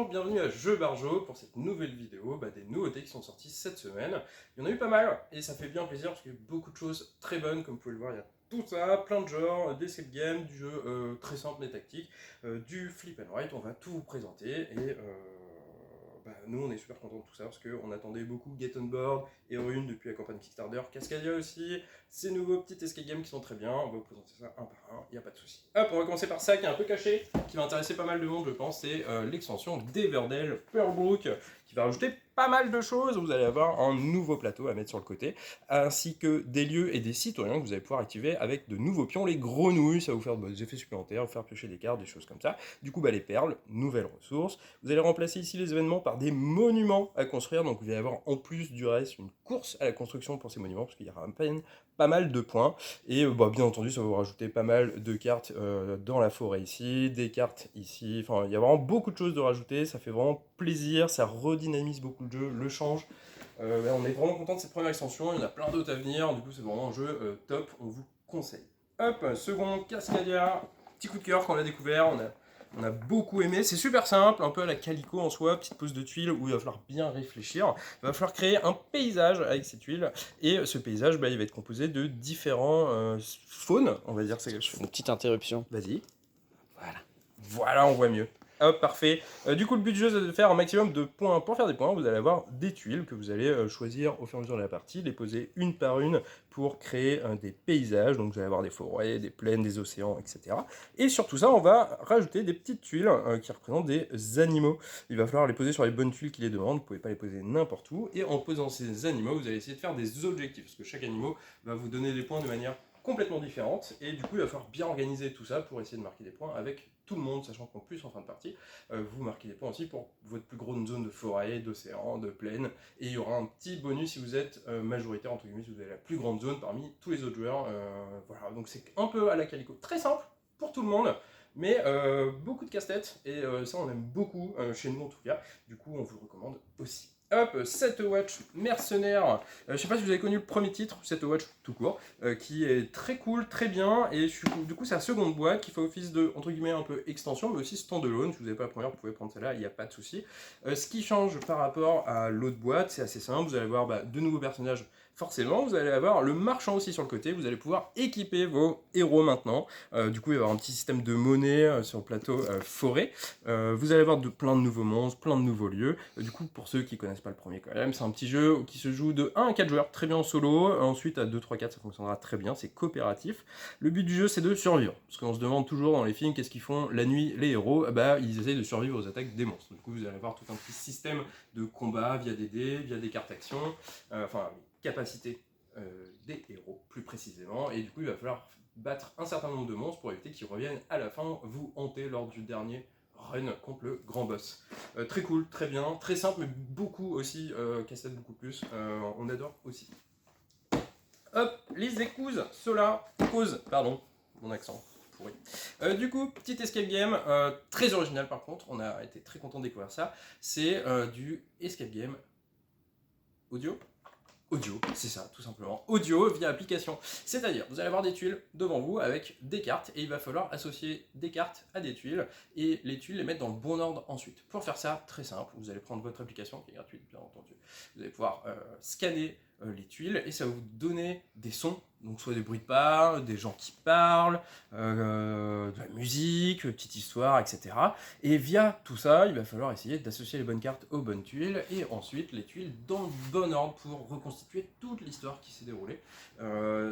Bonjour, bienvenue à Jeux Barjo pour cette nouvelle vidéo, des nouveautés qui sont sorties cette semaine. Il y en a eu pas mal et ça fait bien plaisir parce qu'il y a eu beaucoup de choses très bonnes, comme vous pouvez le voir, il y a tout ça, plein de genres, des escape games, du jeu très simple mais tactique, du flip and write, on va tout vous présenter et nous on est super contents de tout ça parce qu'on attendait beaucoup Get On Board, Héroïne depuis la campagne Kickstarter, Cascadia aussi, ces nouveaux petits escape games qui sont très bien, on va vous présenter ça un par un, il n'y a pas de souci. Hop, on va commencer par ça qui est un peu caché, qui va intéresser pas mal de monde je pense, c'est l'extension d'Everdell Pearlbrook, qui va rajouter pas mal de choses. Vous allez avoir un nouveau plateau à mettre sur le côté, ainsi que des lieux et des citoyens que vous allez pouvoir activer avec de nouveaux pions, les grenouilles, ça va vous faire des effets supplémentaires, vous faire piocher des cartes, des choses comme ça. Du coup, les perles, nouvelles ressources. Vous allez remplacer ici les événements par des monuments à construire, donc vous allez avoir en plus du reste une course à la construction pour ces monuments, parce qu'il y aura à peine pas mal de points. Et bien entendu, ça va vous rajouter pas mal de cartes dans la forêt ici, des cartes ici. Enfin, il y a vraiment beaucoup de choses de rajouter. Ça fait vraiment plaisir, ça redynamise beaucoup le jeu, le change. On est vraiment content de cette première extension. Il y en a plein d'autres à venir. Du coup, c'est vraiment un jeu top. On vous conseille. Hop, second, Cascadia. Petit coup de cœur quand on l'a découvert. On a beaucoup aimé, c'est super simple, un peu à la Calico en soi, petite pose de tuiles où il va falloir bien réfléchir. Il va falloir créer un paysage avec ces tuiles, et ce paysage, il va être composé de différents faunes, on va dire. Je fais une petite interruption. Vas-y. Voilà. Voilà, on voit mieux. Hop, parfait. Du coup, le but du jeu, c'est de faire un maximum de points. Pour faire des points, vous allez avoir des tuiles que vous allez choisir au fur et à mesure de la partie, les poser une par une pour créer des paysages. Donc, vous allez avoir des forêts, des plaines, des océans, etc. Et sur tout ça, on va rajouter des petites tuiles qui représentent des animaux. Il va falloir les poser sur les bonnes tuiles qui les demandent. Vous ne pouvez pas les poser n'importe où. Et en posant ces animaux, vous allez essayer de faire des objectifs. Parce que chaque animal va vous donner des points de manière complètement différente, et du coup il va falloir bien organiser tout ça pour essayer de marquer des points avec tout le monde, sachant qu'en plus en fin de partie, vous marquez des points aussi pour votre plus grande zone de forêt, d'océan, de plaine, et il y aura un petit bonus si vous êtes majoritaire, entre guillemets, si vous avez la plus grande zone parmi tous les autres joueurs. Voilà, donc c'est un peu à la Calico, très simple pour tout le monde, mais beaucoup de casse-tête, et ça on aime beaucoup, chez nous en tout cas, du coup on vous le recommande aussi. Hop, Set Watch Mercenaire. Je sais pas si vous avez connu le premier titre, Set Watch tout court, qui est très cool, très bien, et du coup c'est la seconde boîte qui fait office de, entre guillemets, un peu extension, mais aussi standalone. Si vous n'avez pas la première, vous pouvez prendre celle-là, il n'y a pas de souci. Ce qui change par rapport à l'autre boîte, c'est assez simple, vous allez avoir de nouveaux personnages. Forcément, vous allez avoir le marchand aussi sur le côté, vous allez pouvoir équiper vos héros maintenant. Du coup, il va y avoir un petit système de monnaie sur le plateau forêt. Vous allez avoir plein de nouveaux monstres, plein de nouveaux lieux. Du coup, pour ceux qui connaissent pas le premier quand même, c'est un petit jeu qui se joue de 1 à 4 joueurs, très bien en solo. Ensuite, à 2, 3, 4, ça fonctionnera très bien, c'est coopératif. Le but du jeu, c'est de survivre. Parce qu'on se demande toujours dans les films, qu'est-ce qu'ils font la nuit, les héros. Ils essayent de survivre aux attaques des monstres. Du coup, vous allez avoir tout un petit système de combat via des dés, via des cartes actions, capacités des héros plus précisément, et du coup il va falloir battre un certain nombre de monstres pour éviter qu'ils reviennent à la fin vous hanter lors du dernier run contre le grand boss. Très cool, très bien, très simple, mais beaucoup aussi, casse-tête beaucoup plus, on adore aussi. Hop, les écouses, cela, cause, pardon, mon accent. Pourri. Du coup, petit escape game, très original par contre, on a été très content de découvrir ça, c'est du escape game audio. Audio, c'est ça, tout simplement. Audio via application. C'est-à-dire, vous allez avoir des tuiles devant vous avec des cartes, et il va falloir associer des cartes à des tuiles, et les tuiles les mettre dans le bon ordre ensuite. Pour faire ça, très simple, vous allez prendre votre application, qui est gratuite bien entendu. Vous allez pouvoir scanner les tuiles, et ça va vous donner des sons, donc soit des bruits de pas, des gens qui parlent, de la musique, petite histoire, etc. Et via tout ça, il va falloir essayer d'associer les bonnes cartes aux bonnes tuiles, et ensuite les tuiles dans le bon ordre pour reconstituer toute l'histoire qui s'est déroulée.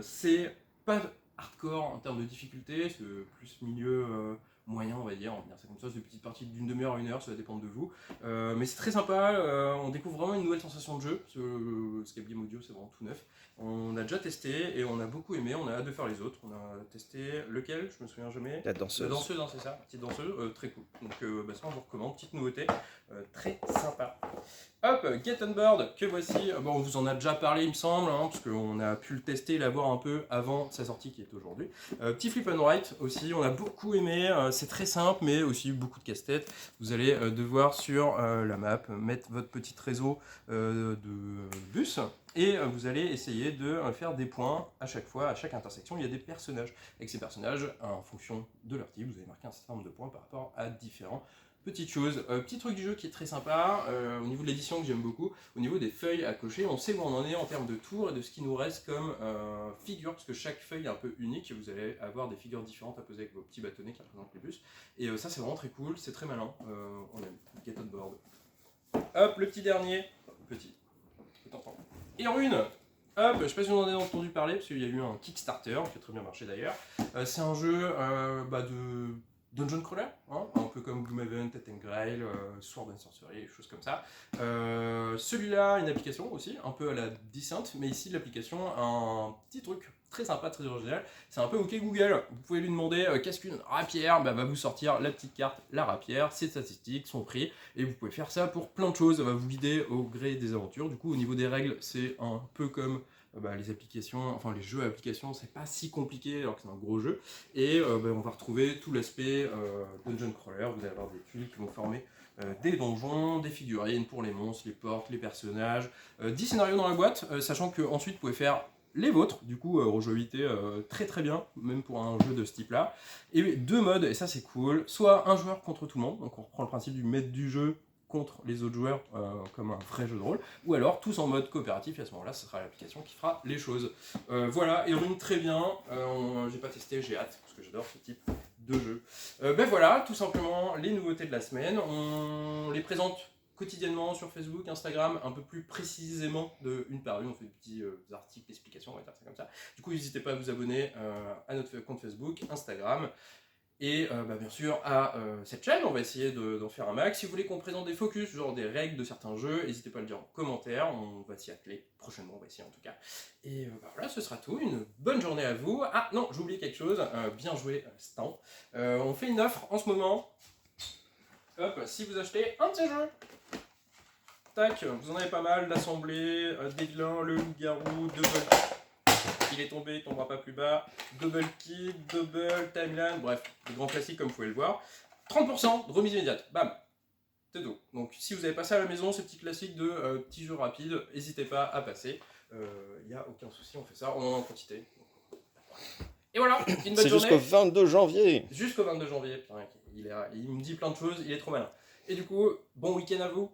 C'est pas hardcore en termes de difficulté, c'est plus milieu moyen, on va dire ça comme ça, c'est des petites parties d'une demi-heure à une heure, ça va dépendre de vous. Mais c'est très sympa, on découvre vraiment une nouvelle sensation de jeu, parce que Escape Game Audio c'est vraiment tout neuf. On a déjà testé et on a beaucoup aimé, on a hâte de faire les autres. On a testé lequel, je me souviens jamais. La danseuse. La danseuse, hein, c'est ça, petite danseuse, très cool. Donc ça on vous recommande, petite nouveauté, très sympa. Hop, Get On Board, que voici. Bon, on vous en a déjà parlé, il me semble, hein, parce qu'on a pu le tester et l'avoir un peu avant sa sortie qui est aujourd'hui. Petit flip and write aussi, on a beaucoup aimé. C'est très simple, mais aussi beaucoup de casse-tête. Vous allez devoir sur la map mettre votre petit réseau de bus. Et vous allez essayer de faire des points à chaque fois, à chaque intersection. Il y a des personnages. Avec ces personnages, en fonction de leur type, vous allez marquer un certain nombre de points par rapport à différents petite chose, petit truc du jeu qui est très sympa, au niveau de l'édition que j'aime beaucoup, au niveau des feuilles à cocher, on sait où on en est en termes de tours et de ce qui nous reste comme figures, parce que chaque feuille est un peu unique et vous allez avoir des figures différentes à poser avec vos petits bâtonnets qui représentent les bus. Et ça c'est vraiment très cool, c'est très malin, on aime, get on board. Hop, le petit dernier, petit, et en une. Hop, je sais pas si vous en avez entendu parler, parce qu'il y a eu un Kickstarter, qui a très bien marché d'ailleurs. C'est un jeu de Dungeon Crawler, hein, un peu comme Gloomhaven, Death and Grail, Sword and Sorcery, des choses comme ça. Celui-là, une application aussi, un peu à la Descent, mais ici l'application a un petit truc très sympa, très original. C'est un peu OK Google. Vous pouvez lui demander qu'est-ce qu'une rapière, va vous sortir la petite carte, la rapière, ses statistiques, son prix, et vous pouvez faire ça pour plein de choses. Ça va vous guider au gré des aventures. Du coup, au niveau des règles, c'est un peu comme les applications, enfin les jeux à applications, c'est pas si compliqué alors que c'est un gros jeu. Et on va retrouver tout l'aspect Dungeon Crawler. Vous allez avoir des tuiles qui vont former des donjons, des figurines pour les monstres, les portes, les personnages, 10 scénarios dans la boîte, sachant que ensuite vous pouvez faire les vôtres, du coup rejouabilité très très bien, même pour un jeu de ce type là. Et 2 modes, et ça c'est cool, soit un joueur contre tout le monde, donc on reprend le principe du maître du jeu contre les autres joueurs comme un vrai jeu de rôle, ou alors tous en mode coopératif, et à ce moment-là ce sera l'application qui fera les choses. Voilà, et rune très bien, j'ai pas testé, j'ai hâte, parce que j'adore ce type de jeu. Voilà, tout simplement les nouveautés de la semaine, on les présente quotidiennement sur Facebook, Instagram, un peu plus précisément de une par une. On fait des petits articles, explications, on va dire ça comme ça. Du coup, n'hésitez pas à vous abonner à notre compte Facebook, Instagram, et bien sûr à cette chaîne. On va essayer d'en faire un max. Si vous voulez qu'on présente des focus, genre des règles de certains jeux, n'hésitez pas à le dire en commentaire. On va s'y atteler prochainement, on va essayer en tout cas. Et voilà, ce sera tout. Une bonne journée à vous. Ah non, j'ai oublié quelque chose. Bien joué, Stan. On fait une offre en ce moment. Hop, si vous achetez un de ces jeux, tac, vous en avez pas mal, l'assemblée, des vilains, le loup-garou, double, il est tombé, il tombera pas plus bas, double kid, double timeline, bref, des grands classiques comme vous pouvez le voir. 30% de remise immédiate, bam, c'est tout. Donc si vous avez passé à la maison ces petits classiques de petits jeux rapides, n'hésitez pas à passer, il n'y a aucun souci, on fait ça, on en a en quantité. Et voilà, une bonne C'est journée. jusqu'au 22 janvier. Jusqu'au 22 janvier, putain, il me dit plein de choses, il est trop malin. Et du coup, bon week-end à vous.